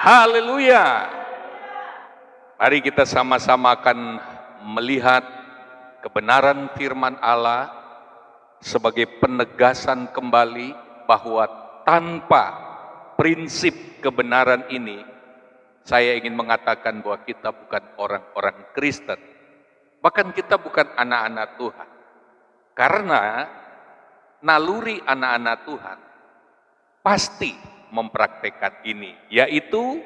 Haleluya. Mari kita sama-sama akan melihat kebenaran firman Allah sebagai penegasan kembali bahwa tanpa prinsip kebenaran ini, saya ingin mengatakan bahwa kita bukan orang-orang Kristen. Bahkan kita bukan anak-anak Tuhan. Karena naluri anak-anak Tuhan pasti mempraktekkan ini, yaitu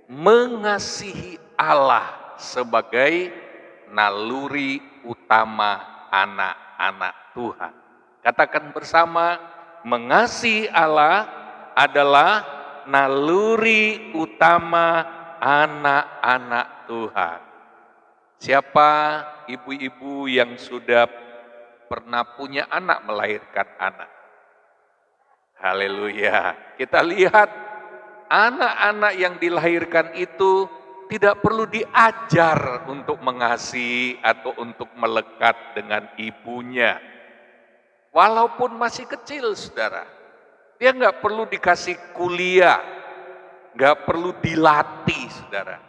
mengasihi Allah sebagai naluri utama anak-anak Tuhan. Katakan bersama, mengasihi Allah adalah naluri utama anak-anak Tuhan. Siapa ibu-ibu yang sudah pernah punya anak, melahirkan anak? Haleluya. Kita lihat anak-anak yang dilahirkan itu tidak perlu diajar untuk mengasihi atau untuk melekat dengan ibunya. Walaupun masih kecil, saudara. Dia nggak perlu dikasih kuliah, nggak perlu dilatih, saudara.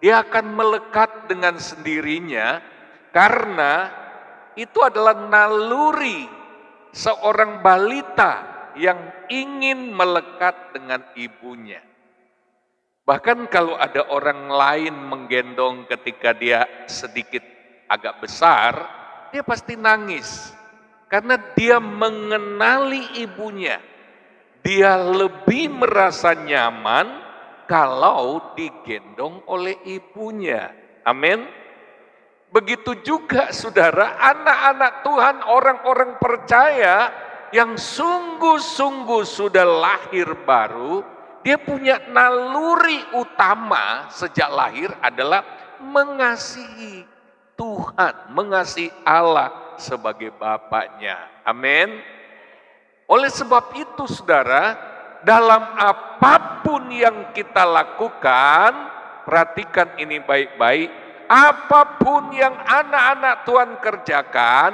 Dia akan melekat dengan sendirinya karena itu adalah naluri seorang balita yang ingin melekat dengan ibunya. Bahkan kalau ada orang lain menggendong ketika dia sedikit agak besar, dia pasti nangis. Karena dia mengenali ibunya. Dia lebih merasa nyaman kalau digendong oleh ibunya. Amin. Begitu juga saudara, anak-anak Tuhan, orang-orang percaya yang sungguh-sungguh sudah lahir baru, dia punya naluri utama sejak lahir adalah mengasihi Tuhan, mengasihi Allah sebagai Bapaknya. Amin. Oleh sebab itu saudara, dalam apapun yang kita lakukan, perhatikan ini baik-baik, apapun yang anak-anak Tuhan kerjakan,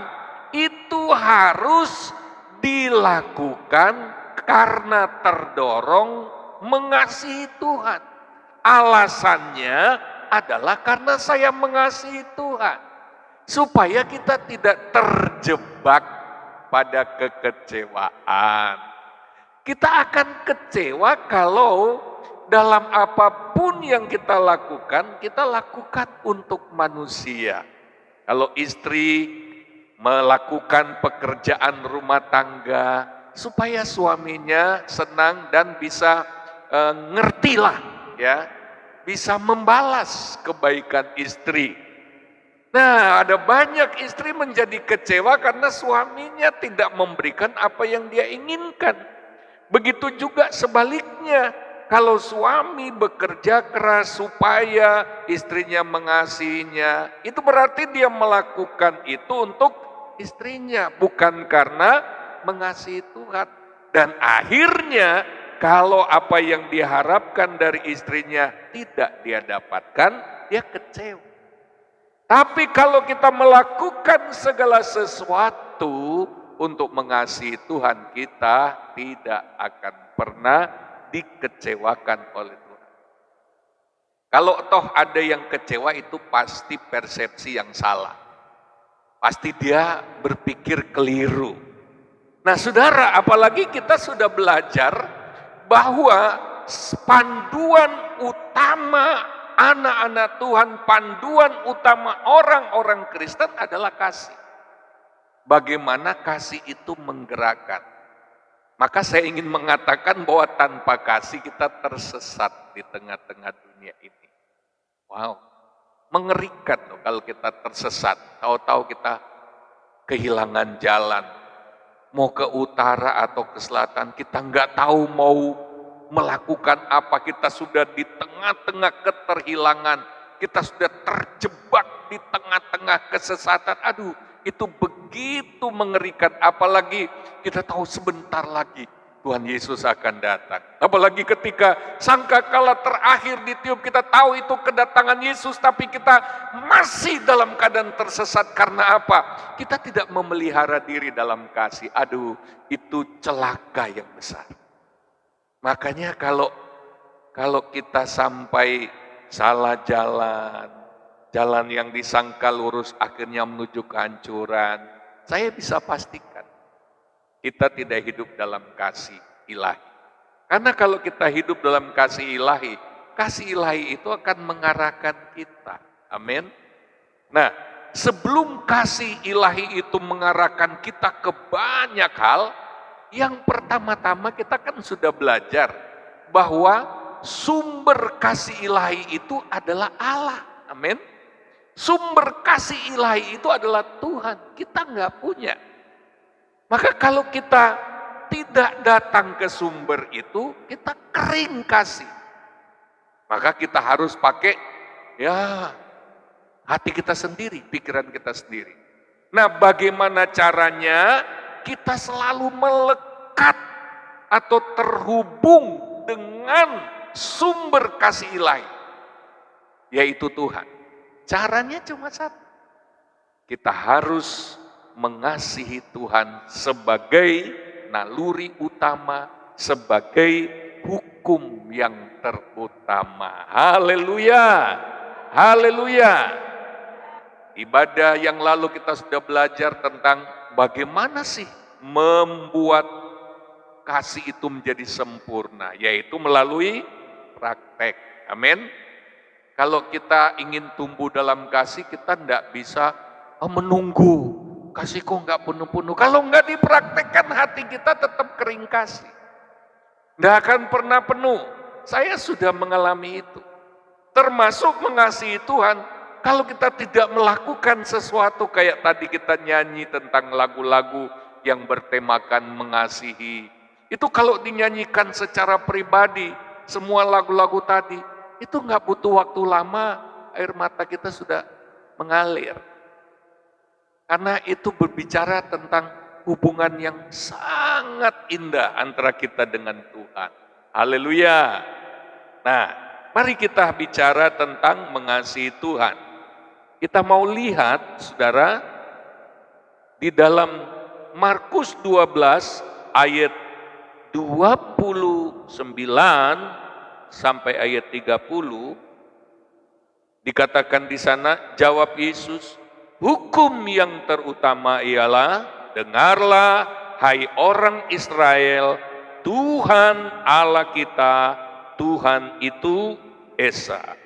itu harus dilakukan karena terdorong mengasihi Tuhan. Alasannya adalah karena saya mengasihi Tuhan. Supaya kita tidak terjebak pada kekecewaan. Kita akan kecewa kalau dalam apapun yang kita lakukan untuk manusia. Kalau istri melakukan pekerjaan rumah tangga supaya suaminya senang dan bisa ngertilah ya, bisa membalas kebaikan istri. Nah, ada banyak istri menjadi kecewa karena suaminya tidak memberikan apa yang dia inginkan. Begitu juga sebaliknya, kalau suami bekerja keras supaya istrinya mengasihinya, itu berarti dia melakukan itu untuk istrinya, bukan karena mengasihi Tuhan. Dan akhirnya, kalau apa yang diharapkan dari istrinya tidak dia dapatkan, dia kecewa. Tapi kalau kita melakukan segala sesuatu untuk mengasihi Tuhan, kita tidak akan pernah dikecewakan oleh Tuhan. Kalau toh ada yang kecewa, itu pasti persepsi yang salah. Pasti dia berpikir keliru. Nah saudara, apalagi kita sudah belajar bahwa panduan utama anak-anak Tuhan, panduan utama orang-orang Kristen adalah kasih. Bagaimana kasih itu menggerakkan. Maka saya ingin mengatakan bahwa tanpa kasih kita tersesat di tengah-tengah dunia ini. Wow, mengerikan loh kalau kita tersesat. Tahu-tahu kita kehilangan jalan. Mau ke utara atau ke selatan, kita nggak tahu mau melakukan apa. Kita sudah di tengah-tengah keterhilangan. Kita sudah terjebak di tengah-tengah kesesatan. Aduh, itu begitu mengerikan. Apalagi kita tahu sebentar lagi Tuhan Yesus akan datang. Apalagi ketika sangkakala terakhir ditiup, kita tahu itu kedatangan Yesus, tapi kita masih dalam keadaan tersesat. Karena apa? Kita tidak memelihara diri dalam kasih. Aduh, itu celaka yang besar. Makanya kalau Kalau kita sampai salah jalan, jalan yang disangka lurus akhirnya menuju kehancuran, saya bisa pastikan kita tidak hidup dalam kasih ilahi. Karena kalau kita hidup dalam kasih ilahi itu akan mengarahkan kita. Amin. Nah, sebelum kasih ilahi itu mengarahkan kita ke banyak hal, yang pertama-tama kita kan sudah belajar bahwa sumber kasih ilahi itu adalah Allah. Amin. Sumber kasih ilahi itu adalah Tuhan. Kita nggak punya. Maka kalau kita tidak datang ke sumber itu, kita kering kasih. Maka kita harus pakai hati kita sendiri, pikiran kita sendiri. Nah, bagaimana caranya kita selalu melekat atau terhubung dengan sumber kasih ilahi, yaitu Tuhan. Caranya cuma satu. Kita harus mengasihi Tuhan sebagai naluri utama, sebagai hukum yang terutama. Haleluya. Haleluya. Ibadah yang lalu kita sudah belajar tentang bagaimana sih membuat kasih itu menjadi sempurna, yaitu melalui praktek. Amin. Kalau kita ingin tumbuh dalam kasih, kita tidak bisa menunggu kasihku nggak penuh-penuh. Kalau nggak dipraktekkan, hati kita tetap kering kasih. Nggak akan pernah penuh. Saya sudah mengalami itu. Termasuk mengasihi Tuhan. Kalau kita tidak melakukan sesuatu kayak tadi kita nyanyi tentang lagu-lagu yang bertemakan mengasihi. Itu kalau dinyanyikan secara pribadi, semua lagu-lagu tadi, itu nggak butuh waktu lama, air mata kita sudah mengalir. Karena itu berbicara tentang hubungan yang sangat indah antara kita dengan Tuhan. Haleluya. Nah, mari kita bicara tentang mengasihi Tuhan. Kita mau lihat, saudara, di dalam Markus 12 ayat 29 sampai ayat 30, dikatakan di sana, jawab Yesus, hukum yang terutama ialah, dengarlah hai orang Israel, Tuhan Allah kita, Tuhan itu Esa.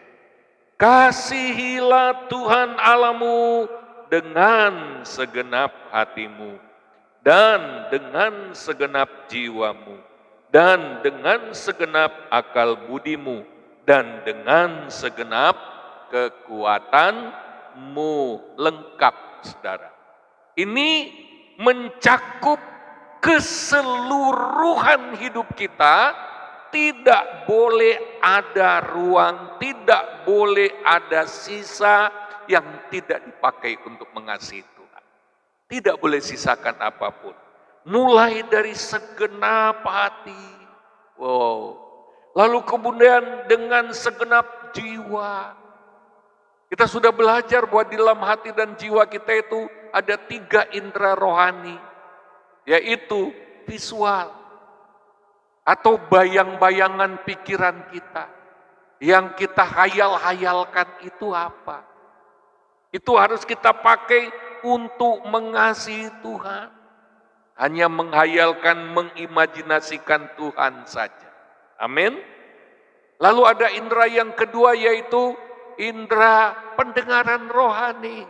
Kasihilah Tuhan Allahmu dengan segenap hatimu, dan dengan segenap jiwamu, dan dengan segenap akal budimu, dan dengan segenap kekuatanmu. Lengkap, saudara. Ini mencakup keseluruhan hidup kita. Tidak boleh ada ruang, tidak boleh ada sisa yang tidak dipakai untuk mengasihi Tuhan. Tidak boleh sisakan apapun. Mulai dari segenap hati. Wow. Lalu kemudian dengan segenap jiwa. Kita sudah belajar bahwa di dalam hati dan jiwa kita itu ada 3 indera rohani. Yaitu visual. Atau bayang-bayangan pikiran kita. Yang kita hayal-hayalkan itu apa? Itu harus kita pakai untuk mengasihi Tuhan. Hanya menghayalkan, mengimajinasikan Tuhan saja. Amin. Lalu ada indera yang kedua, yaitu indera pendengaran rohani.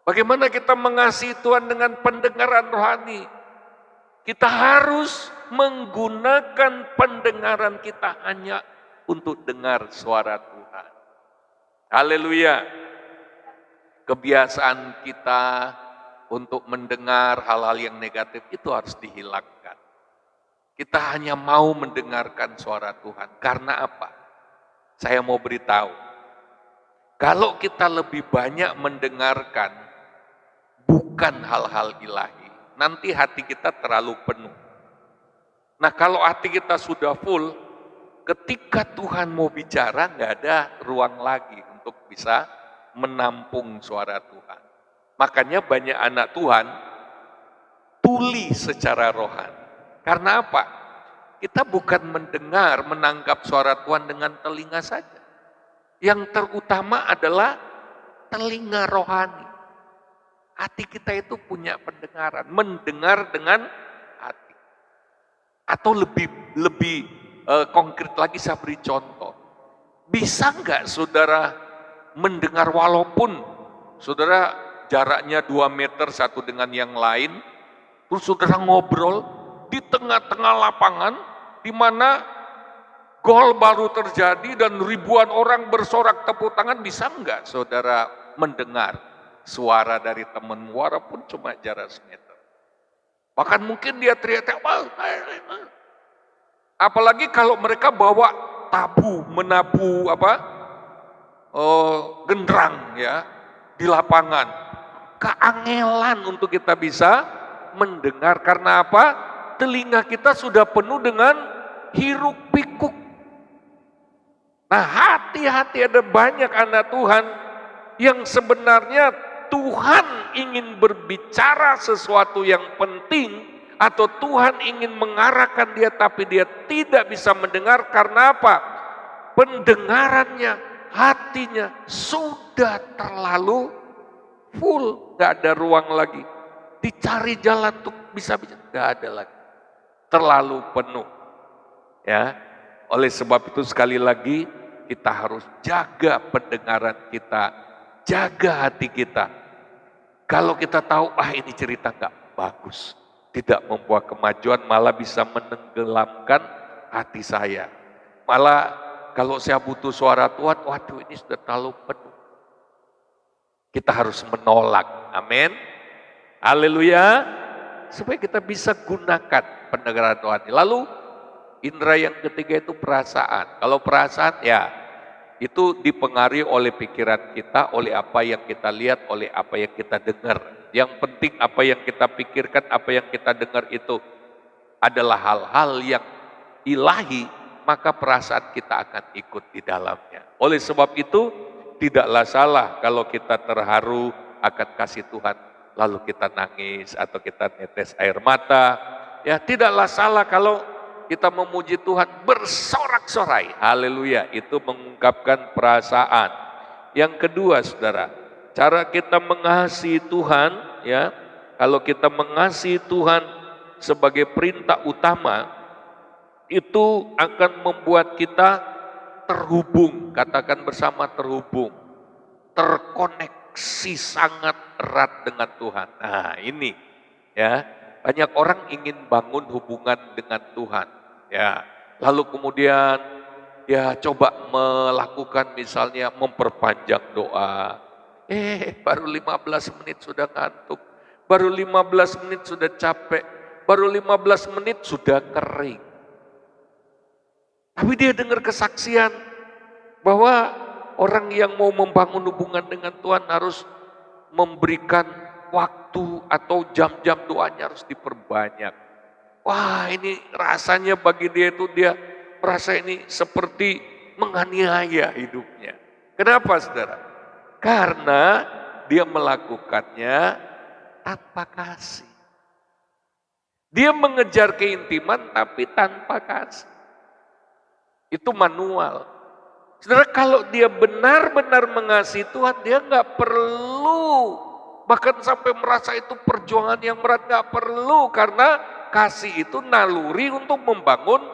Bagaimana kita mengasihi Tuhan dengan pendengaran rohani? Kita harus menggunakan pendengaran kita hanya untuk dengar suara Tuhan. Haleluya. Kebiasaan kita untuk mendengar hal-hal yang negatif itu harus dihilangkan. Kita hanya mau mendengarkan suara Tuhan. Karena apa? Saya mau beritahu. Kalau kita lebih banyak mendengarkan bukan hal-hal ilahi, nanti hati kita terlalu penuh. Nah, kalau hati kita sudah full, ketika Tuhan mau bicara, nggak ada ruang lagi untuk bisa menampung suara Tuhan. Makanya banyak anak Tuhan tuli secara rohani. Karena apa? Kita bukan mendengar, menangkap suara Tuhan dengan telinga saja. Yang terutama adalah telinga rohani. Hati kita itu punya pendengaran, mendengar dengan hati. Atau lebih konkret lagi saya beri contoh. Bisa nggak saudara mendengar walaupun saudara jaraknya 2 meter satu dengan yang lain, terus saudara ngobrol di tengah-tengah lapangan di mana gol baru terjadi dan ribuan orang bersorak tepuk tangan, bisa nggak saudara mendengar suara dari teman walaupun cuma jarak semeter? Bahkan mungkin dia teriak-teriak, apalagi kalau mereka bawa menabu genderang ya di lapangan. Keangelan untuk kita bisa mendengar, karena apa? Telinga kita sudah penuh dengan hiruk pikuk. Nah, hati-hati, ada banyak anak Tuhan yang sebenarnya Tuhan ingin berbicara sesuatu yang penting, atau Tuhan ingin mengarahkan dia, tapi dia tidak bisa mendengar. Karena apa? Pendengarannya, hatinya sudah terlalu full, gak ada ruang lagi. Dicari jalan untuk bisa bicara, gak ada lagi. Terlalu penuh. Ya, oleh sebab itu sekali lagi kita harus jaga pendengaran kita, jaga hati kita. Kalau kita tahu, ini cerita gak bagus, tidak membawa kemajuan, malah bisa menenggelamkan hati saya. Malah kalau saya butuh suara Tuhan, waduh ini sudah terlalu penuh. Kita harus menolak, amin. Haleluya. Supaya kita bisa gunakan pendengaran Tuhan. Lalu indera yang ketiga itu perasaan. Kalau perasaan ya itu dipengaruhi oleh pikiran kita, oleh apa yang kita lihat, oleh apa yang kita dengar. Yang penting apa yang kita pikirkan, apa yang kita dengar itu adalah hal-hal yang ilahi, maka perasaan kita akan ikut di dalamnya. Oleh sebab itu tidaklah salah kalau kita terharu akan kasih Tuhan, lalu kita nangis atau kita netes air mata. Ya, tidaklah salah kalau kita memuji Tuhan bersorak-sorai. Haleluya, itu mengungkapkan perasaan. Yang kedua, saudara, cara kita mengasihi Tuhan, ya, kalau kita mengasihi Tuhan sebagai perintah utama, itu akan membuat kita terhubung, katakan bersama terhubung, terkoneksi sangat erat dengan Tuhan. Nah ini ya, banyak orang ingin bangun hubungan dengan Tuhan, ya, lalu kemudian ya coba melakukan misalnya memperpanjang doa, baru 15 menit sudah ngantuk, baru 15 menit sudah capek, baru 15 menit sudah kering. Tapi dia dengar kesaksian bahwa orang yang mau membangun hubungan dengan Tuhan harus memberikan waktu atau jam-jam doanya harus diperbanyak. Wah, ini rasanya bagi dia itu, dia merasa ini seperti menganiaya hidupnya. Kenapa, saudara? Karena dia melakukannya tanpa kasih. Dia mengejar keintiman tapi tanpa kasih. Itu manual. Saudara, kalau dia benar-benar mengasihi Tuhan, dia nggak perlu, bahkan sampai merasa itu perjuangan yang berat, nggak perlu, karena kasih itu naluri untuk membangun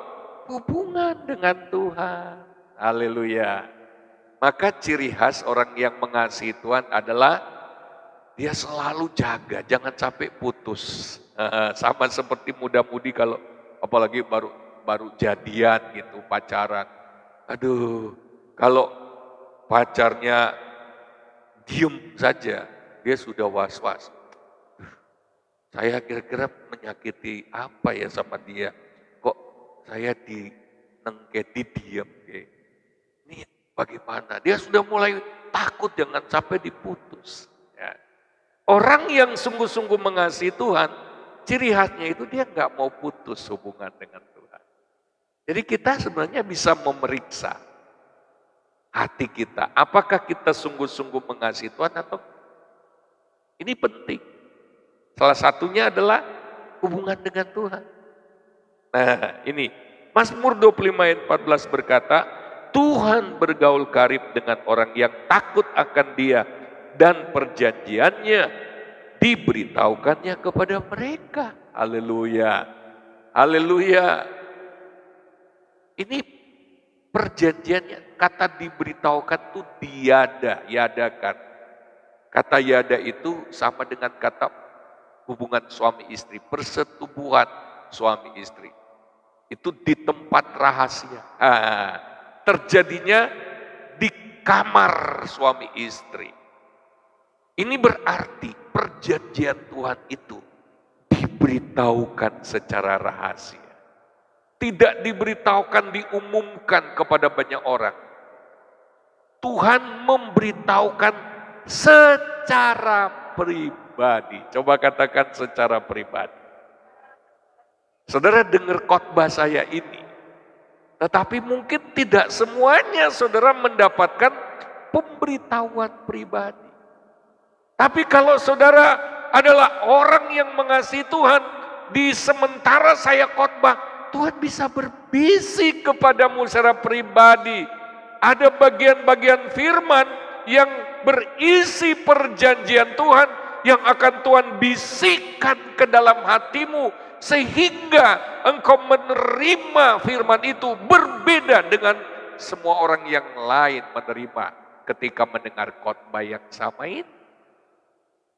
hubungan dengan Tuhan. Haleluya. Maka ciri khas orang yang mengasihi Tuhan adalah dia selalu jaga, jangan sampai putus. Sama seperti muda-mudi kalau apalagi baru jadian gitu, pacaran. Aduh, kalau pacarnya diem saja, dia sudah was-was. Saya kira-kira menyakiti apa ya sama dia? Kok saya dinengketi diem? Ini bagaimana? Dia sudah mulai takut jangan sampai diputus. Ya. Orang yang sungguh-sungguh mengasihi Tuhan, ciri khasnya itu dia nggak mau putus hubungan dengan Tuhan. Jadi kita sebenarnya bisa memeriksa hati kita. Apakah kita sungguh-sungguh mengasihi Tuhan atau ini penting. Salah satunya adalah hubungan dengan Tuhan. Nah ini Mazmur 25 ayat 14 berkata, Tuhan bergaul karib dengan orang yang takut akan Dia dan perjanjiannya diberitahukannya kepada mereka. Haleluya. Haleluya. Ini perjanjiannya, kata diberitahukan itu yadakan. Kata yada itu sama dengan kata hubungan suami istri, persetubuhan suami istri. Itu di tempat rahasia. Terjadinya di kamar suami istri. Ini berarti perjanjian Tuhan itu diberitahukan secara rahasia. Tidak diberitahukan, diumumkan kepada banyak orang. Tuhan memberitahukan secara pribadi. Coba katakan secara pribadi. Saudara dengar khotbah saya ini, tetapi mungkin tidak semuanya saudara mendapatkan pemberitahuan pribadi. Tapi kalau saudara adalah orang yang mengasihi Tuhan, di sementara saya khotbah, Tuhan bisa berbisik kepadamu secara pribadi. Ada bagian-bagian firman yang berisi perjanjian Tuhan yang akan Tuhan bisikkan ke dalam hatimu sehingga engkau menerima firman itu berbeda dengan semua orang yang lain menerima ketika mendengar khotbah yang sama ini.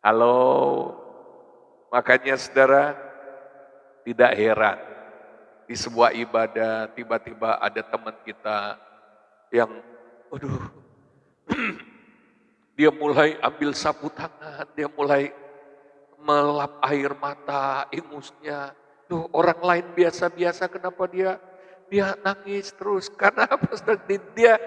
Halo, makanya saudara tidak heran di sebuah ibadah tiba-tiba ada teman kita yang, dia mulai ambil sapu tangan, dia mulai melap air mata, ingusnya. Orang lain biasa-biasa, kenapa dia nangis terus? Karena apa? Dia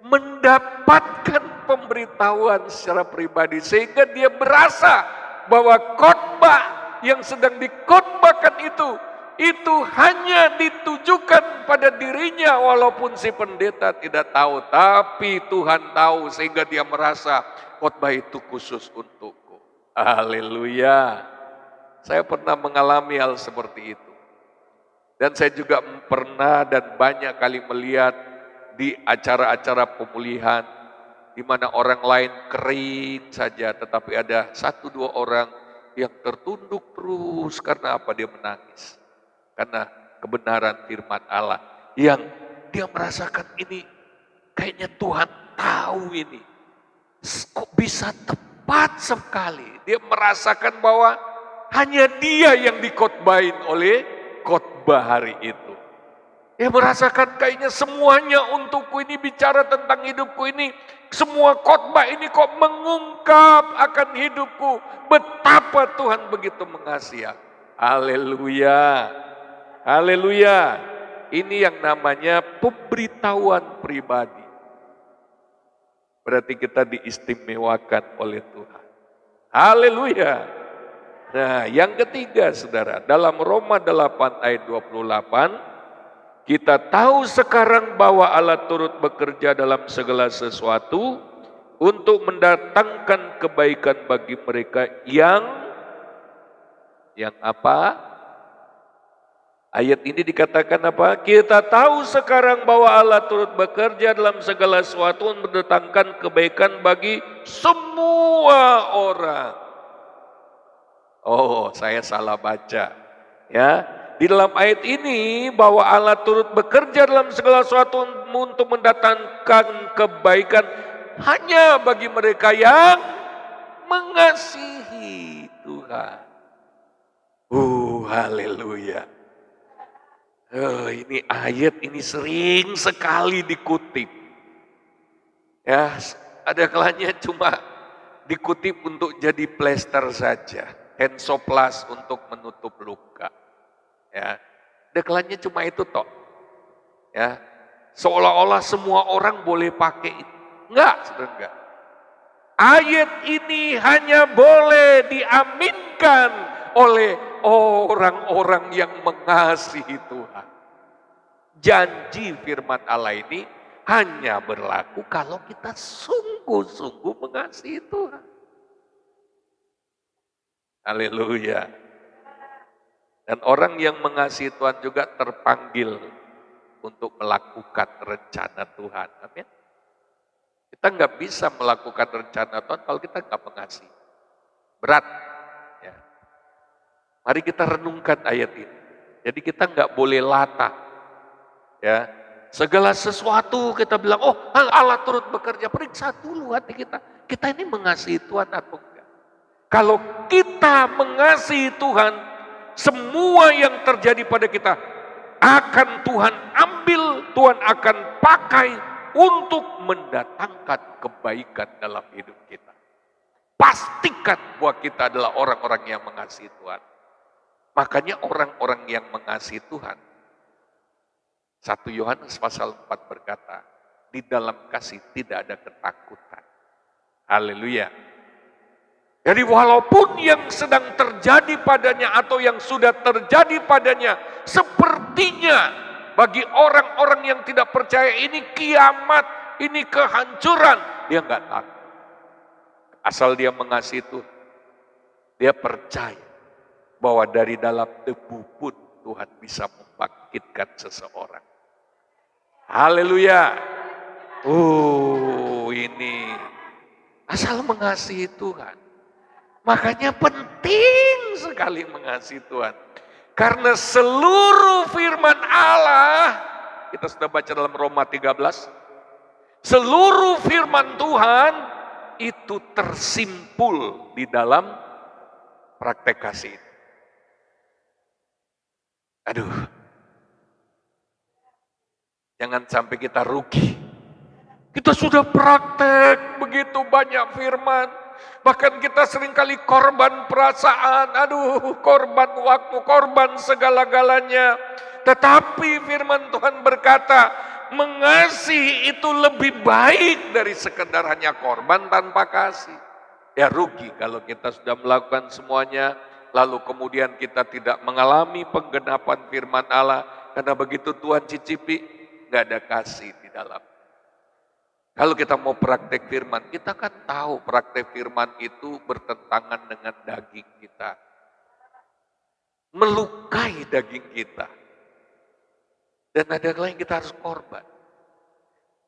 mendapatkan pemberitahuan secara pribadi sehingga dia berasa bahwa khotbah yang sedang dikhotbahkan itu hanya ditujukan pada dirinya walaupun si pendeta tidak tahu, tapi Tuhan tahu sehingga dia merasa khotbah itu khusus untukku. Haleluya. Saya pernah mengalami hal seperti itu. Dan saya juga pernah dan banyak kali melihat di acara-acara pemulihan di mana orang lain kering saja, tetapi ada 1-2 orang yang tertunduk terus. Karena apa? Dia menangis. Karena kebenaran firman Allah yang dia merasakan ini, kayaknya Tuhan tahu ini. Kok bisa tepat sekali. Dia merasakan bahwa hanya dia yang dikhotbahin oleh khotbah hari itu. Dia merasakan kayaknya semuanya untukku ini bicara tentang hidupku ini. Semua khotbah ini kok mengungkap akan hidupku. Betapa Tuhan begitu mengasihi. Haleluya. Haleluya. Ini yang namanya pemberitahuan pribadi. Berarti kita diistimewakan oleh Tuhan. Haleluya. Nah, yang ketiga saudara, dalam Roma 8 ayat 28, kita tahu sekarang bahwa Allah turut bekerja dalam segala sesuatu untuk mendatangkan kebaikan bagi mereka yang apa? Ayat ini dikatakan apa? Kita tahu sekarang bahwa Allah turut bekerja dalam segala sesuatu untuk mendatangkan kebaikan bagi semua orang. Oh, saya salah baca. Ya, di dalam ayat ini bahwa Allah turut bekerja dalam segala sesuatu untuk mendatangkan kebaikan hanya bagi mereka yang mengasihi Tuhan. Haleluya. Ini ayat ini sering sekali dikutip. Ya, ada kalanya cuma dikutip untuk jadi plester saja, hensoplas untuk menutup luka. Ya, ada kalanya cuma itu toh. Ya, seolah-olah semua orang boleh pakai itu. Enggak, sudah enggak. Ayat ini hanya boleh diaminkan oleh orang-orang yang mengasihi Tuhan. Janji firman Allah ini hanya berlaku kalau kita sungguh-sungguh mengasihi Tuhan. Haleluya. Dan orang yang mengasihi Tuhan juga terpanggil untuk melakukan rencana Tuhan. Amin. Kita nggak bisa melakukan rencana Tuhan kalau kita nggak mengasihi. Berat. Ya. Mari kita renungkan ayat ini. Jadi kita nggak boleh latah. Ya, segala sesuatu kita bilang, oh Allah turut bekerja. Periksa dulu hati kita. Kita ini mengasihi Tuhan atau enggak? Kalau kita mengasihi Tuhan, semua yang terjadi pada kita akan Tuhan ambil, Tuhan akan pakai untuk mendatangkan kebaikan dalam hidup kita. Pastikan bahwa kita adalah orang-orang yang mengasihi Tuhan. Makanya orang-orang yang mengasihi Tuhan, 1 Yohanes pasal 4 berkata, di dalam kasih tidak ada ketakutan. Haleluya. Jadi walaupun yang sedang terjadi padanya atau yang sudah terjadi padanya, sepertinya bagi orang-orang yang tidak percaya ini kiamat, ini kehancuran, dia enggak takut. Asal dia mengasihi Tuhan, dia percaya bahwa dari dalam debu pun Tuhan bisa membangkitkan seseorang. Haleluya. Oh, ini asal mengasihi Tuhan. Makanya penting sekali mengasihi Tuhan. Karena seluruh firman Allah, kita sudah baca dalam Roma 13, seluruh firman Tuhan itu tersimpul di dalam praktek kasih. Aduh, jangan sampai kita rugi. Kita sudah praktek begitu banyak firman. Bahkan kita seringkali korban perasaan. Aduh, korban waktu, korban segala-galanya. Tetapi firman Tuhan berkata, mengasihi itu lebih baik dari sekedar hanya korban tanpa kasih. Ya rugi kalau kita sudah melakukan semuanya, lalu kemudian kita tidak mengalami penggenapan firman Allah. Karena begitu Tuhan cicipi, gak ada kasih di dalam. Kalau kita mau praktek firman, kita kan tahu praktek firman itu bertentangan dengan daging kita. Melukai daging kita. Dan ada yang kita harus korban.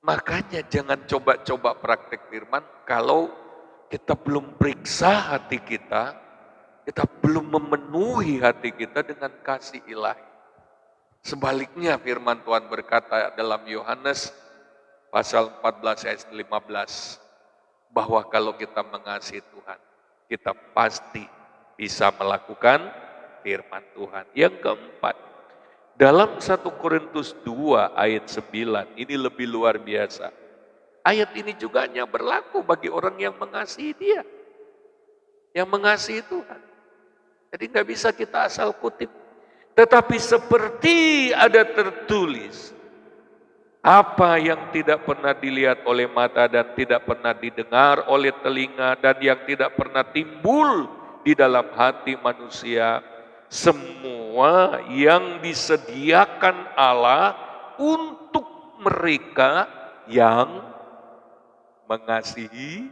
Makanya jangan coba-coba praktek firman kalau kita belum periksa hati kita belum memenuhi hati kita dengan kasih ilahi. Sebaliknya firman Tuhan berkata dalam Yohanes pasal 14 ayat 15, bahwa kalau kita mengasihi Tuhan, kita pasti bisa melakukan firman Tuhan. Yang keempat, dalam 1 Korintus 2 ayat 9, ini lebih luar biasa. Ayat ini juga hanya berlaku bagi orang yang mengasihi Dia, yang mengasihi Tuhan. Jadi nggak bisa kita asal kutip. Tetapi seperti ada tertulis, apa yang tidak pernah dilihat oleh mata dan tidak pernah didengar oleh telinga dan yang tidak pernah timbul di dalam hati manusia, semua yang disediakan Allah untuk mereka yang mengasihi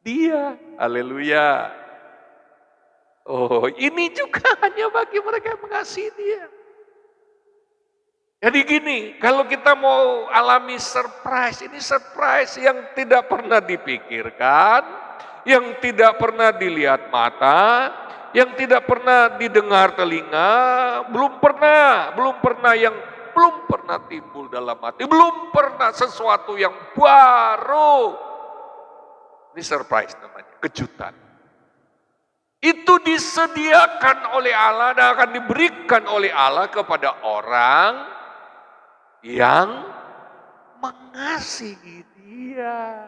Dia. Haleluya. Oh, ini juga hanya bagi mereka yang mengasihi Dia. Jadi gini, kalau kita mau alami surprise, ini surprise yang tidak pernah dipikirkan, yang tidak pernah dilihat mata, yang tidak pernah didengar telinga, belum pernah timbul dalam hati, belum pernah sesuatu yang baru. Ini surprise namanya, kejutan. Itu disediakan oleh Allah dan akan diberikan oleh Allah kepada orang yang mengasihi Dia.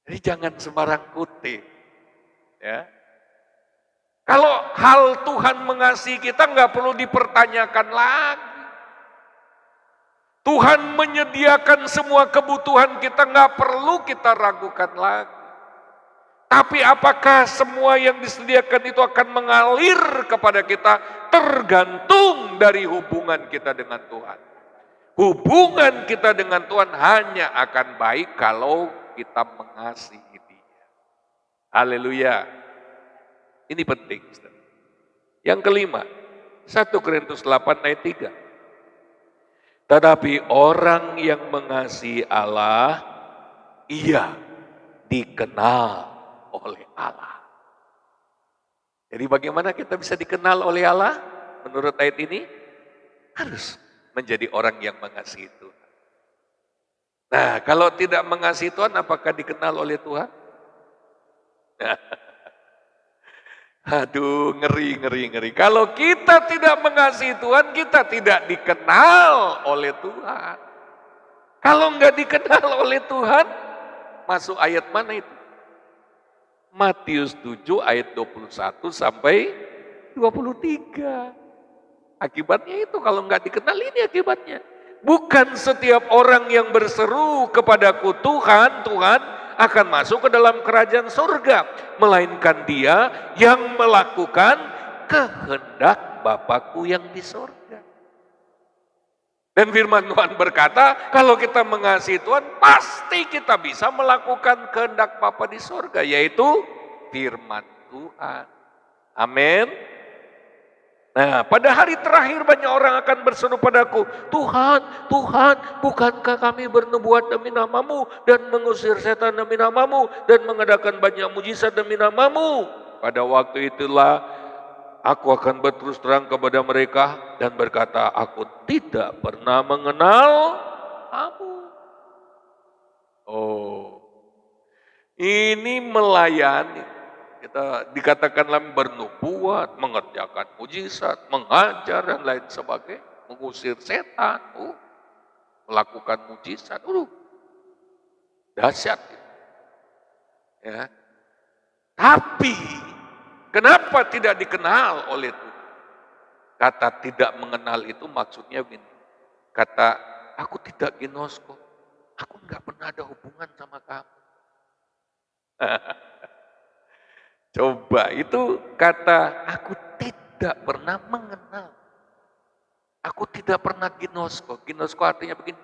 Jadi jangan sembarang kutip. Ya. Kalau hal Tuhan mengasihi kita nggak perlu dipertanyakan lagi. Tuhan menyediakan semua kebutuhan kita, nggak perlu kita ragukan lagi. Tapi apakah semua yang disediakan itu akan mengalir kepada kita? Tergantung dari hubungan kita dengan Tuhan. Hubungan kita dengan Tuhan hanya akan baik kalau kita mengasihi Dia. Haleluya. Ini penting. Yang kelima, 1 Korintus 8 ayat 3. Tetapi orang yang mengasihi Allah, ia dikenal oleh Allah. Jadi bagaimana kita bisa dikenal oleh Allah? Menurut ayat ini, harus menjadi orang yang mengasihi Tuhan. Nah, kalau tidak mengasihi Tuhan, apakah dikenal oleh Tuhan? Aduh, ngeri. Kalau kita tidak mengasihi Tuhan, kita tidak dikenal oleh Tuhan. Kalau enggak dikenal oleh Tuhan, masuk ayat mana itu? Matius 7 ayat 21 sampai 23. Akibatnya itu, kalau enggak dikenal, ini akibatnya. Bukan setiap orang yang berseru kepadaku Tuhan, Tuhan, akan masuk ke dalam kerajaan surga, melainkan dia yang melakukan kehendak Bapakku yang di surga. Dan firman Tuhan berkata, kalau kita mengasihi Tuhan, pasti kita bisa melakukan kehendak Bapa di surga, yaitu firman Tuhan. Amin. Nah, pada hari terakhir banyak orang akan berseru padaku, Tuhan, Tuhan, bukankah kami bernubuat demi namamu dan mengusir setan demi namamu dan mengadakan banyak mujizat demi namamu? Pada waktu itulah aku akan berterus terang kepada mereka dan berkata, aku tidak pernah mengenal kamu. Oh, ini melayani. Kita dikatakanlah bernubuat, mengerjakan mujizat, mengajar dan lain sebagainya, mengusir setan, melakukan mujizat, dahsyat. Ya. Tapi kenapa tidak dikenal oleh Tuhan? Kata tidak mengenal itu maksudnya begini. Kata aku tidak ginosko, aku enggak pernah ada hubungan sama kamu. Coba itu kata aku tidak pernah mengenal. Aku tidak pernah ginosko. Ginosko artinya begini,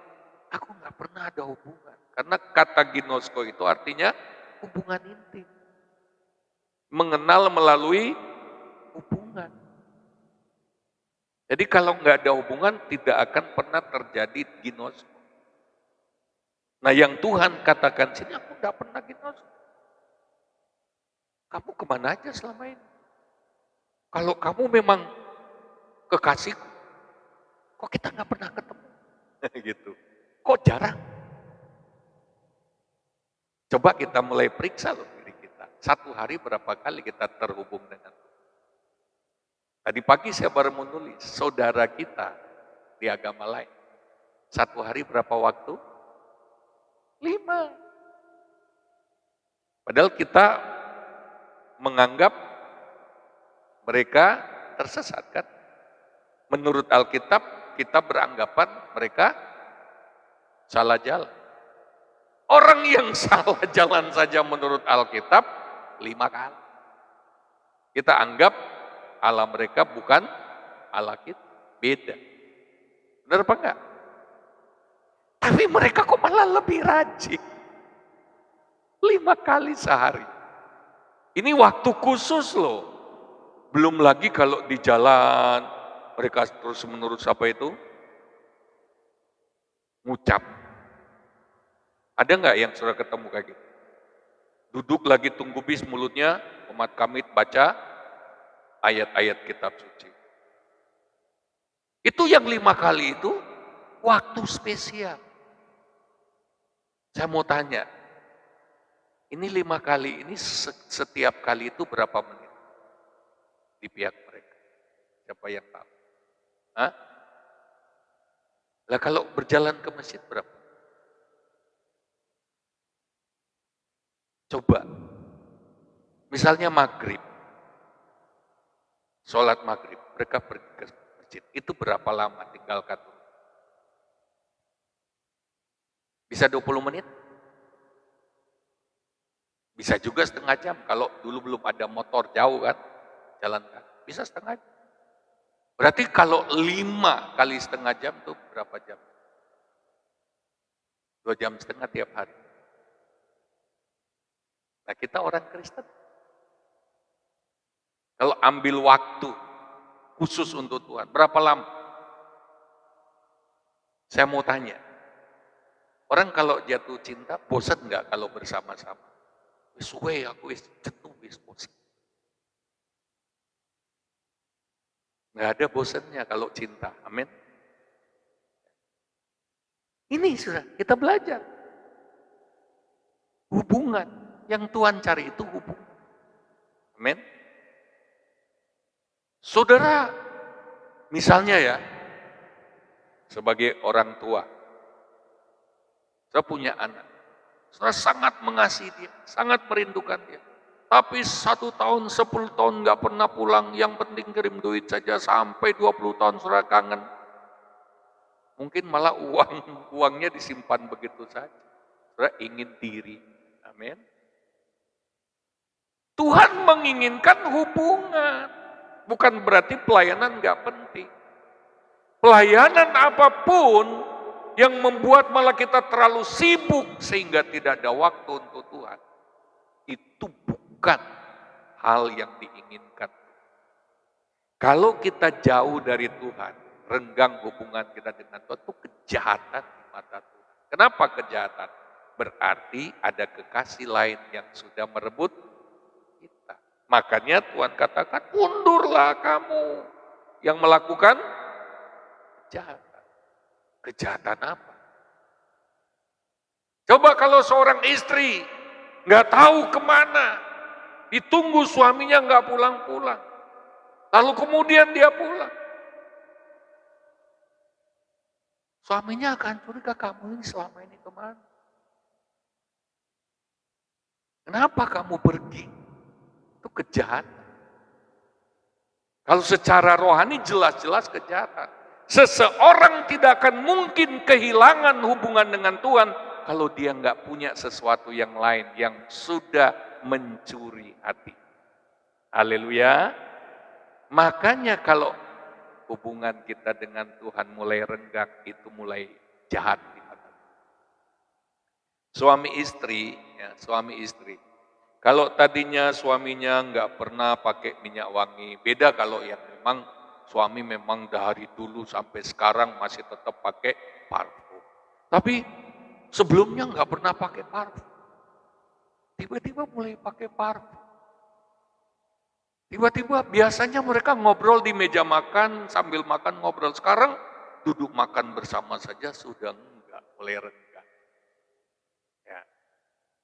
aku nggak pernah ada hubungan. Karena kata ginosko itu artinya hubungan intim. Mengenal melalui hubungan. Jadi kalau nggak ada hubungan tidak akan pernah terjadi ginosko. Nah yang Tuhan katakan sini, aku nggak pernah ginosko. Kamu kemana aja selama ini? Kalau kamu memang kekasihku, kok kita nggak pernah ketemu? Gitu. Kok jarang? Coba kita mulai periksa loh diri kita. Satu hari berapa kali kita terhubung dengan Tuhan? Tadi pagi saya baru menulis, saudara kita di agama lain. Satu hari berapa waktu? 5. Padahal kita menganggap mereka tersesat kan? Menurut Alkitab, kita beranggapan mereka salah jalan. Orang yang salah jalan saja menurut Alkitab 5 kali. Kita anggap Allah mereka bukan Allah kita. Beda. Benar apa enggak? Tapi mereka kok malah lebih rajin. 5 kali sehari. Ini waktu khusus loh. Belum lagi kalau di jalan mereka terus menerus apa itu? Ngucap. Ada nggak yang sudah ketemu kayak gitu? Duduk lagi tunggu bis, mulutnya umat kami baca ayat-ayat kitab suci. Itu yang 5 kali itu waktu spesial. Saya mau tanya, ini 5 kali ini setiap kali itu berapa menit di pihak mereka? Siapa yang tahu? Hah? Lah kalau berjalan ke masjid berapa? Coba, misalnya maghrib, sholat maghrib, mereka pergi ke masjid, itu berapa lama tinggalkan? Bisa 20 menit? Bisa juga setengah jam, kalau dulu belum ada motor jauh kan, jalan kan, bisa setengah jam. Berarti kalau 5 kali setengah jam itu berapa jam? 2,5 jam tiap hari. Nah kita orang Kristen, kalau ambil waktu khusus untuk Tuhan. Berapa lama? Saya mau tanya, orang kalau jatuh cinta, bosan nggak kalau bersama-sama? Wis we, aku wis jenuh, wis bosan. Nggak ada bosannya kalau cinta, amin. Ini sudah kita belajar. Hubungan yang Tuhan cari itu hubungan. Amin. Saudara, misalnya ya, sebagai orang tua, saya punya anak. Saya sangat mengasihi dia, sangat merindukan dia. Tapi 1 tahun, 10 tahun nggak pernah pulang, yang penting kirim duit saja sampai 20 tahun saudara kangen. Mungkin malah uangnya disimpan begitu saja. Saudara ingin diri. Amin. Tuhan menginginkan hubungan. Bukan berarti pelayanan nggak penting. Pelayanan apapun yang membuat malah kita terlalu sibuk sehingga tidak ada waktu untuk Tuhan, itu bukan hal yang diinginkan. Kalau kita jauh dari Tuhan, renggang hubungan kita dengan Tuhan, itu kejahatan di mata Tuhan. Kenapa kejahatan? Berarti ada kekasih lain yang sudah merebut kita. Makanya Tuhan katakan, undurlah kamu yang melakukan kejahatan. Kejahatan apa? Coba kalau seorang istri nggak tahu kemana, ditunggu suaminya nggak pulang-pulang, lalu kemudian dia pulang, suaminya akan curiga, kamu ini selama ini kemana? Kenapa kamu pergi? Itu kejahatan. Kalau secara rohani jelas-jelas kejahatan. Seseorang tidak akan mungkin kehilangan hubungan dengan Tuhan kalau dia nggak punya sesuatu yang lain yang sudah mencuri hati. Haleluya. Makanya kalau hubungan kita dengan Tuhan mulai renggang, itu mulai jahat. Suami istri, ya, suami istri. Kalau tadinya suaminya nggak pernah pakai minyak wangi, beda kalau yang memang suami memang dari dulu sampai sekarang masih tetap pakai parfum. Tapi sebelumnya nggak pernah pakai parfum. Tiba-tiba mulai pakai parfum. Tiba-tiba biasanya mereka ngobrol di meja makan, sambil makan ngobrol. Sekarang duduk makan bersama saja sudah enggak, mulai renggang. Ya.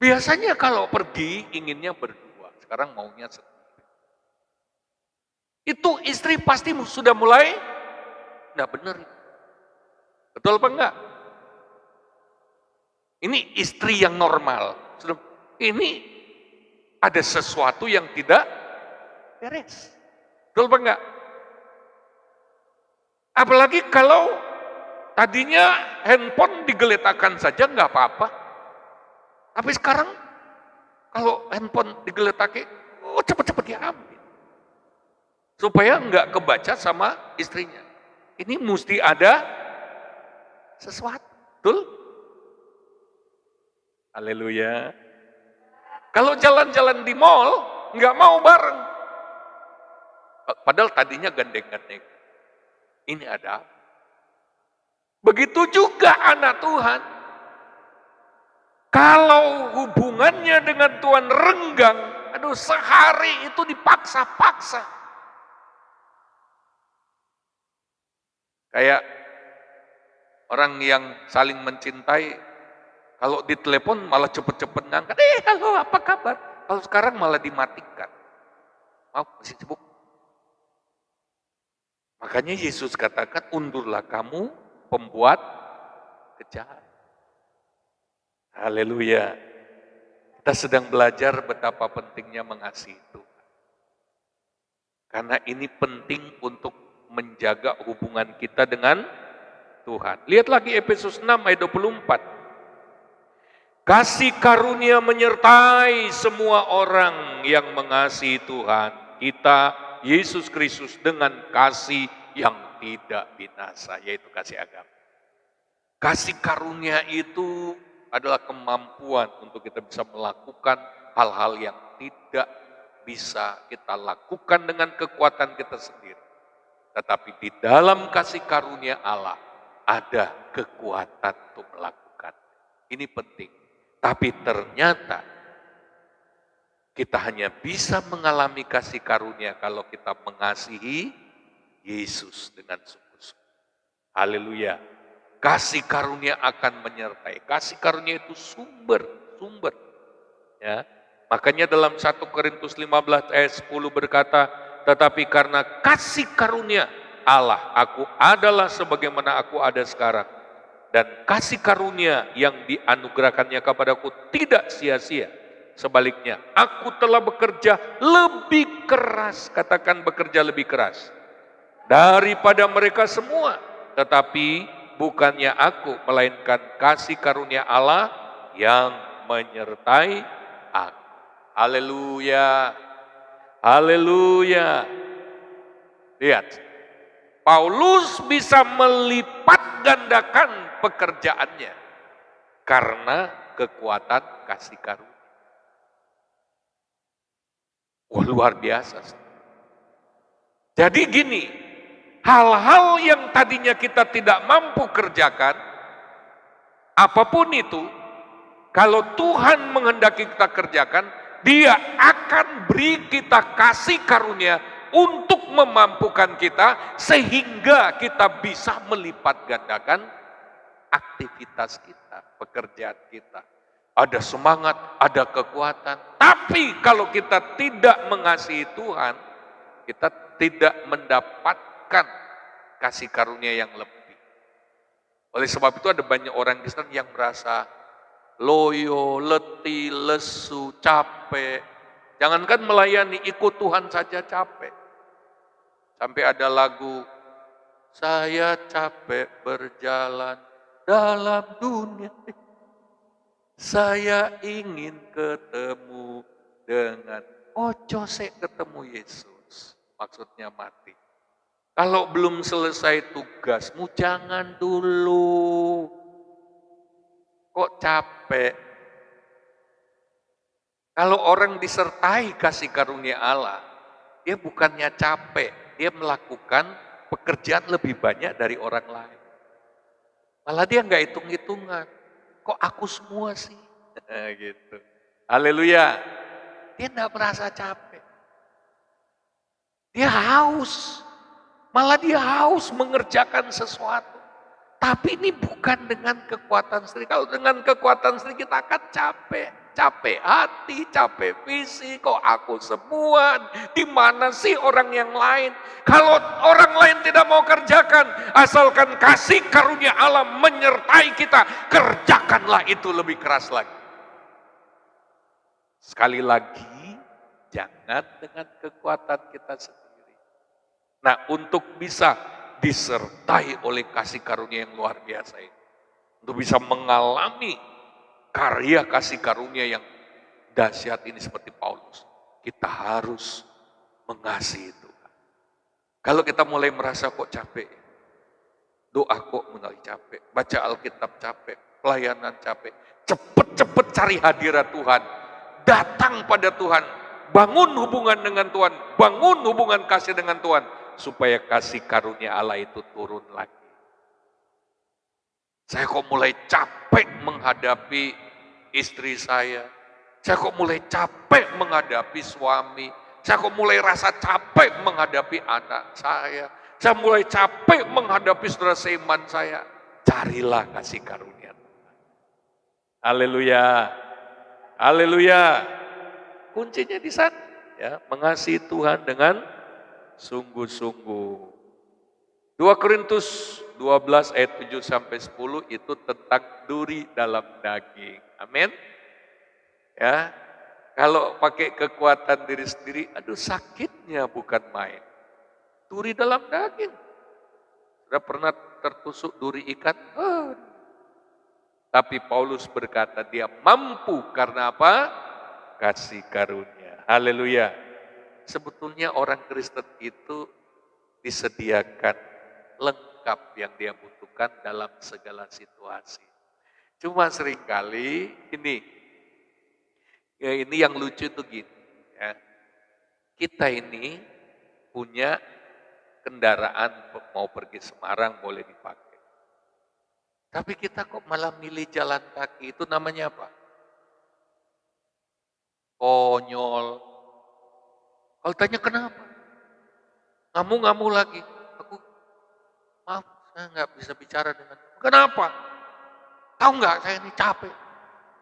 Biasanya kalau pergi inginnya berdua, sekarang maunya sendiri. Itu istri pasti sudah mulai enggak benar. Betul apa enggak? Ini istri yang normal. Ini ada sesuatu yang tidak beres. Betul apa enggak? Apalagi kalau tadinya handphone digeletakkan saja enggak apa-apa. Tapi sekarang kalau handphone digeletaki, cepet-cepet diambil. Supaya enggak kebaca sama istrinya. Ini mesti ada sesuatu. Betul? Haleluya. Kalau jalan-jalan di mall, enggak mau bareng. Padahal tadinya gandeng-gandeng. Ini ada apa? Begitu juga anak Tuhan. Kalau hubungannya dengan Tuhan renggang, aduh sehari itu dipaksa-paksa. Kayak orang yang saling mencintai, kalau ditelepon malah cepet-cepet ngangkat, halo apa kabar? Kalau sekarang malah dimatikan. Maaf, masih sibuk. Makanya Yesus katakan, undurlah kamu pembuat kejahatan. Haleluya. Kita sedang belajar betapa pentingnya mengasihi Tuhan. Karena ini penting untuk menjaga hubungan kita dengan Tuhan. Lihat lagi Efesus 6 ayat 24. Kasih karunia menyertai semua orang yang mengasihi Tuhan kita Yesus Kristus dengan kasih yang tidak binasa, yaitu kasih agape. Kasih karunia itu adalah kemampuan untuk kita bisa melakukan hal-hal yang tidak bisa kita lakukan dengan kekuatan kita sendiri. Tetapi di dalam kasih karunia Allah ada kekuatan untuk melakukan. Ini penting. Tapi ternyata kita hanya bisa mengalami kasih karunia kalau kita mengasihi Yesus dengan sungguh-sungguh. Haleluya. Kasih karunia akan menyertai. Kasih karunia itu sumber. Ya. Makanya dalam 1 Korintus 15 ayat 10 berkata, tetapi karena kasih karunia Allah, aku adalah sebagaimana aku ada sekarang. Dan kasih karunia yang dianugerahkannya kepadaku tidak sia-sia. Sebaliknya, aku telah bekerja lebih keras, katakan bekerja lebih keras, daripada mereka semua. Tetapi bukannya aku, melainkan kasih karunia Allah yang menyertai aku. Haleluya. Haleluya. Lihat, Paulus bisa melipat gandakan pekerjaannya karena kekuatan kasih karunia. Wah, luar biasa. Jadi gini, hal-hal yang tadinya kita tidak mampu kerjakan, apapun itu, kalau Tuhan menghendaki kita kerjakan, Dia akan beri kita kasih karunia untuk memampukan kita sehingga kita bisa melipat gandakan aktivitas kita, pekerjaan kita. Ada semangat, ada kekuatan. Tapi kalau kita tidak mengasihi Tuhan, kita tidak mendapatkan kasih karunia yang lebih. Oleh sebab itu ada banyak orang Kristen yang merasa loyo, letih, lesu, capek. Jangankan melayani, ikut Tuhan saja capek. Sampai ada lagu, saya capek berjalan dalam dunia. Saya ingin ketemu dengan ojo sek ketemu Yesus. Maksudnya mati. Kalau belum selesai tugasmu, jangan dulu. Kok capek? Kalau orang disertai kasih karunia Allah, dia bukannya capek, dia melakukan pekerjaan lebih banyak dari orang lain. Malah dia nggak hitung-hitungan. Kok aku semua sih? Gitu. Haleluya. Dia nggak merasa capek. Dia haus. Malah dia haus mengerjakan sesuatu. Tapi ini bukan dengan kekuatan sendiri. Kalau dengan kekuatan sendiri kita akan capek. Capek hati, capek fisik. Kok aku semua? Di mana sih orang yang lain? Kalau orang lain tidak mau kerjakan, asalkan kasih karunia Allah menyertai kita, kerjakanlah itu lebih keras lagi. Sekali lagi, jangan dengan kekuatan kita sendiri. Nah, untuk bisa disertai oleh kasih karunia yang luar biasa ini, untuk bisa mengalami karya kasih karunia yang dahsyat ini seperti Paulus, kita harus mengasihi Tuhan. Kalau kita mulai merasa kok capek, doa kok mulai capek, baca Alkitab capek, pelayanan capek, cepet-cepet cari hadirat Tuhan, datang pada Tuhan, bangun hubungan dengan Tuhan, bangun hubungan kasih dengan Tuhan, supaya kasih karunia Allah itu turun lagi. Saya kok mulai capek menghadapi istri saya kok mulai capek menghadapi suami, saya kok mulai rasa capek menghadapi anak saya mulai capek menghadapi saudara seiman saya. Carilah kasih karunia Tuhan. Haleluya, haleluya. Kuncinya di sana, ya, mengasihi Tuhan dengan sungguh-sungguh. 2 Korintus 12 ayat 7 sampai 10 itu tentang duri dalam daging. Amin. Ya. Kalau pakai kekuatan diri sendiri, aduh sakitnya bukan main. Duri dalam daging. Sudah pernah tertusuk duri ikan? Tapi Paulus berkata dia mampu karena apa? Kasih karunia. Haleluya. Sebetulnya orang Kristen itu disediakan lengkap yang dia butuhkan dalam segala situasi. Cuma seringkali ini yang lucu itu gini, ya. Kita ini punya kendaraan mau pergi Semarang boleh dipakai. Tapi kita kok malah milih jalan kaki, itu namanya apa? Konyol. Kalau tanya kenapa? Ngamu-ngamu lagi. Aku, maaf, saya nggak bisa bicara dengan. Kenapa? Tahu nggak saya ini capek.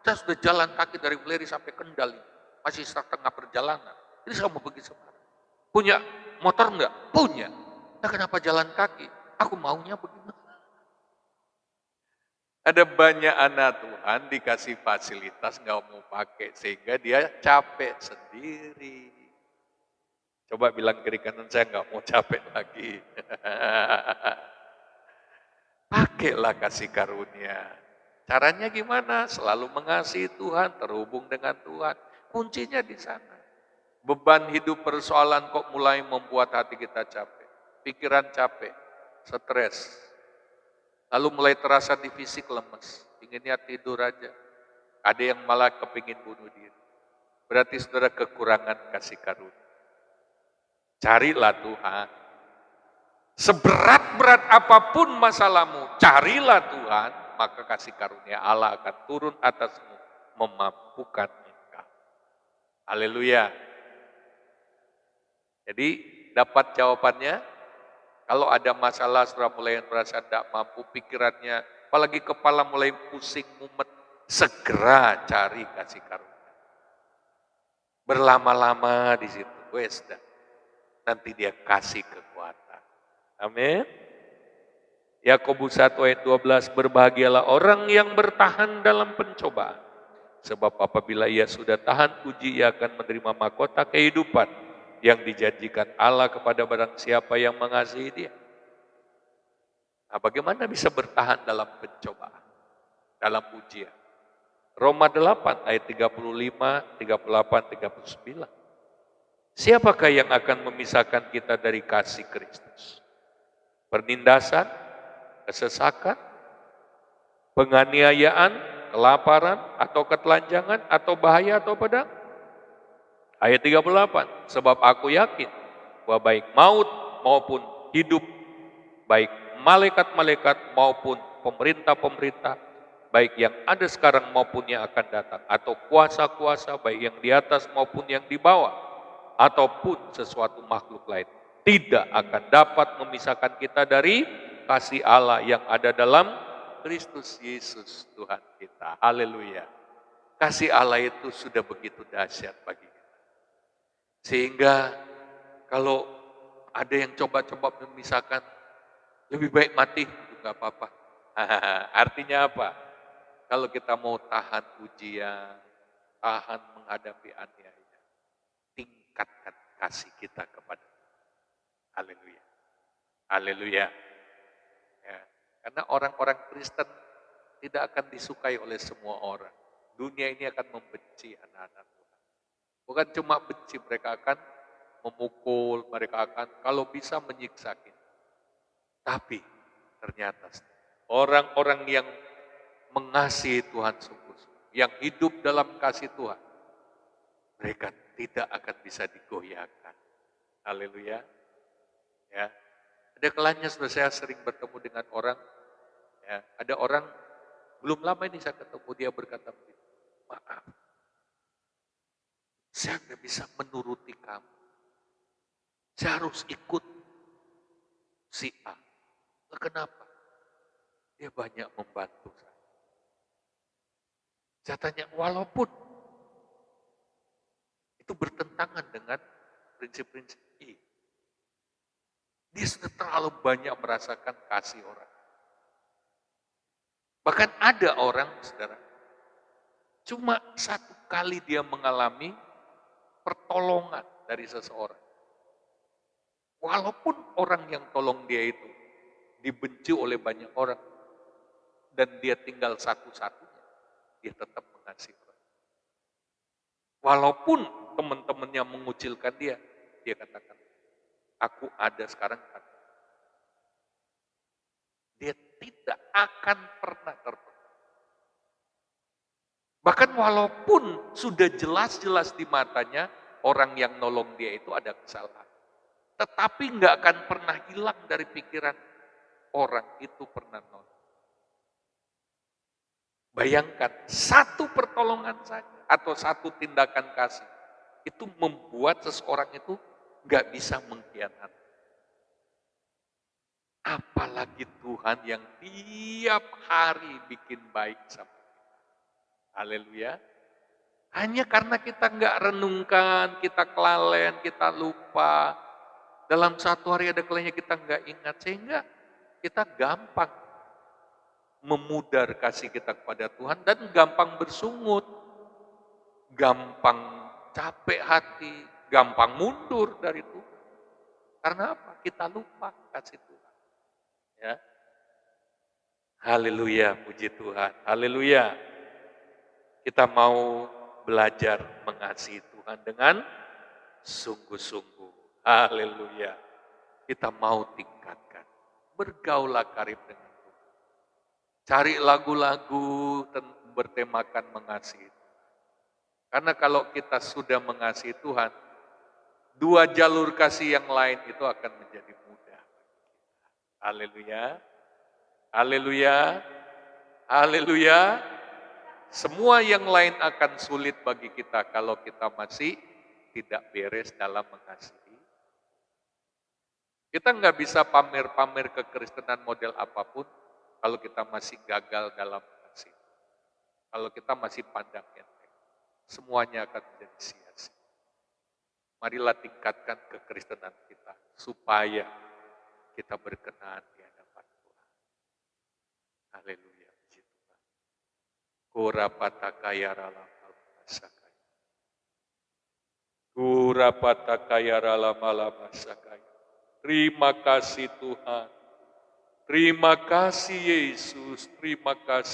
Saya sudah jalan kaki dari Beleri sampai Kendal ini. Masih setengah perjalanan. Ini saya mau pergi Semarang. Punya motor nggak? Punya. Nah kenapa jalan kaki? Aku maunya bagaimana? Ada banyak anak Tuhan dikasih fasilitas nggak mau pakai sehingga dia capek sendiri. Coba bilang kiri kanan, saya nggak mau capek lagi. Pakailah kasih karunia. Caranya gimana? Selalu mengasihi Tuhan, terhubung dengan Tuhan. Kuncinya di sana. Beban hidup persoalan kok mulai membuat hati kita capek. Pikiran capek, stres. Lalu mulai terasa di fisik lemes. Inginnya tidur aja. Ada yang malah kepingin bunuh diri. Berarti saudara kekurangan kasih karunia. Carilah Tuhan. Seberat-berat apapun masalahmu, carilah Tuhan, maka kasih karunia Allah akan turun atasmu, memampukan engkau. Haleluya. Jadi dapat jawabannya, kalau ada masalah sudah mulai merasa tidak mampu, pikirannya, apalagi kepala mulai pusing, mumet, segera cari kasih karunia. Berlama-lama di situ, wes dah. Nanti dia kasih kekuatan. Amin. Yakobus 1 ayat 12, berbahagialah orang yang bertahan dalam pencobaan. Sebab apabila ia sudah tahan uji, ia akan menerima mahkota kehidupan yang dijanjikan Allah kepada barang siapa yang mengasihi dia. Nah, bagaimana bisa bertahan dalam pencobaan, dalam ujian? Roma 8 ayat 35, 38, 39. Siapakah yang akan memisahkan kita dari kasih Kristus? Penindasan, kesesakan, penganiayaan, kelaparan, atau ketelanjangan, atau bahaya, atau pedang? Ayat 38, sebab aku yakin bahwa baik maut maupun hidup, baik malaikat-malaikat maupun pemerintah-pemerintah, baik yang ada sekarang maupun yang akan datang, atau kuasa-kuasa, baik yang di atas maupun yang di bawah, ataupun sesuatu makhluk lain, tidak akan dapat memisahkan kita dari kasih Allah yang ada dalam Kristus Yesus Tuhan kita. Haleluya. Kasih Allah itu sudah begitu dahsyat bagi kita. Sehingga kalau ada yang coba-coba memisahkan, lebih baik mati, juga apa-apa. Artinya apa? Kalau kita mau tahan ujian, tahan menghadapi aniaya, tingkatkan kasih kita kepada Tuhan. Haleluya. Haleluya. Ya. Karena orang-orang Kristen tidak akan disukai oleh semua orang. Dunia ini akan membenci anak-anak Tuhan. Bukan cuma benci, mereka akan memukul, mereka akan kalau bisa menyiksa kita. Tapi ternyata orang-orang yang mengasihi Tuhan sungguh-sungguh, yang hidup dalam kasih Tuhan, mereka tidak akan bisa digoyahkan. Haleluya. Ya. Ada kalanya saya sering bertemu dengan orang, ya, ada orang belum lama ini saya ketemu, dia berkata begini, maaf, saya nggak bisa menuruti kamu, saya harus ikut si A. Kenapa? Dia banyak membantu saya. Saya tanya, walaupun itu bertentangan dengan prinsip-prinsip I. Dia sudah terlalu banyak merasakan kasih orang. Bahkan ada orang, saudara, cuma satu kali dia mengalami pertolongan dari seseorang. Walaupun orang yang tolong dia itu dibenci oleh banyak orang, dan dia tinggal satu-satunya, dia tetap mengasihi orang. Walaupun teman-temannya mengucilkan dia katakan, aku ada sekarang. Dia tidak akan pernah terpuruk. Bahkan walaupun sudah jelas-jelas di matanya, orang yang nolong dia itu ada kesalahan. Tetapi nggak akan pernah hilang dari pikiran orang itu pernah nolong. Bayangkan, satu pertolongan saja atau satu tindakan kasih itu membuat seseorang itu nggak bisa mengkhianati. Apalagi Tuhan yang tiap hari bikin baik sama kita. Haleluya. Hanya karena kita nggak renungkan, kita kelalen, kita lupa. Dalam satu hari ada kalanya kita nggak ingat, sehingga kita gampang memudar kasih kita kepada Tuhan dan gampang bersungut, gampang capek hati, gampang mundur dari Tuhan. Karena apa? Kita lupa kasih Tuhan. Ya. Haleluya, puji Tuhan. Haleluya. Kita mau belajar mengasihi Tuhan dengan sungguh-sungguh. Haleluya. Kita mau tingkatkan. Bergaulah karib dengan Tuhan. Cari lagu-lagu bertemakan mengasihi. Karena kalau kita sudah mengasihi Tuhan, dua jalur kasih yang lain itu akan menjadi mudah. Haleluya. Haleluya. Haleluya. Semua yang lain akan sulit bagi kita kalau kita masih tidak beres dalam mengasihi. Kita nggak bisa pamer-pamer kekristenan model apapun kalau kita masih gagal dalam mengasihi. Kalau kita masih pandang enteng, semuanya akan menjadi sia-sia. Marilah tingkatkan kekristenan kita supaya kita berkenan di hadapan Tuhan. Haleluya. Kurapatakaya ralamalamasakai. Kurapatakaya ralamalamasakai. Terima kasih Tuhan. Terima kasih Yesus. Terima kasih.